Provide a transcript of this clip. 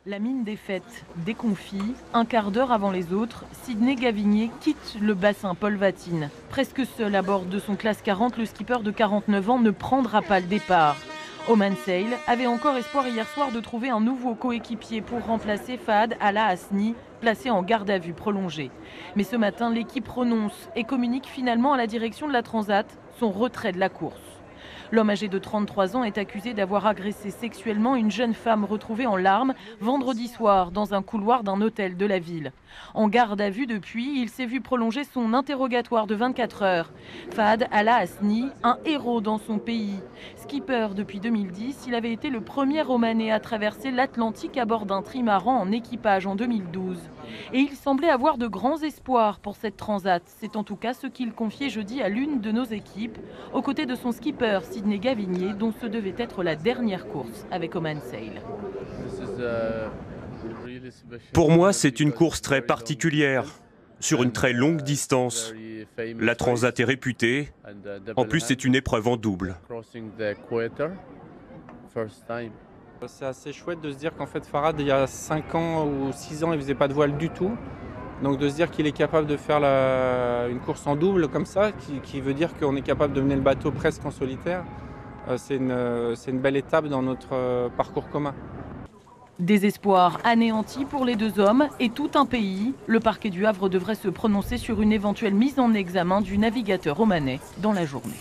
La mine défaite, déconfit, un quart d'heure avant les autres, Sidney Gavinier quitte le bassin Paul Vatine. Presque seul à bord de son classe 40, le skipper de 49 ans ne prendra pas le départ. Oman Sail avait encore espoir hier soir de trouver un nouveau coéquipier pour remplacer Fahad Allah Hasni, placé en garde à vue prolongée. Mais ce matin, l'équipe renonce et communique finalement à la direction de la Transat son retrait de la course. L'homme âgé de 33 ans est accusé d'avoir agressé sexuellement une jeune femme retrouvée en larmes vendredi soir dans un couloir d'un hôtel de la ville. En garde à vue depuis, il s'est vu prolonger son interrogatoire de 24 heures. Fahad Allah Hasni, un héros dans son pays. Skipper depuis 2010, il avait été le premier Omanais à traverser l'Atlantique à bord d'un trimaran en équipage en 2012. Et il semblait avoir de grands espoirs pour cette transat. C'est en tout cas ce qu'il confiait jeudi à l'une de nos équipes, aux côtés de son skipper Sidney Gavinier, dont ce devait être la dernière course avec Oman Sail. Pour moi, c'est une course très particulière, sur une très longue distance. La Transat est réputée. En plus, c'est une épreuve en double. C'est assez chouette de se dire qu'en fait Fahad, il y a 5 ans ou 6 ans, il ne faisait pas de voile du tout. Donc de se dire qu'il est capable de faire une course en double comme ça, qui veut dire qu'on est capable de mener le bateau presque en solitaire, c'est une belle étape dans notre parcours commun. Désespoir anéanti pour les deux hommes et tout un pays. Le parquet du Havre devrait se prononcer sur une éventuelle mise en examen du navigateur omanais dans la journée.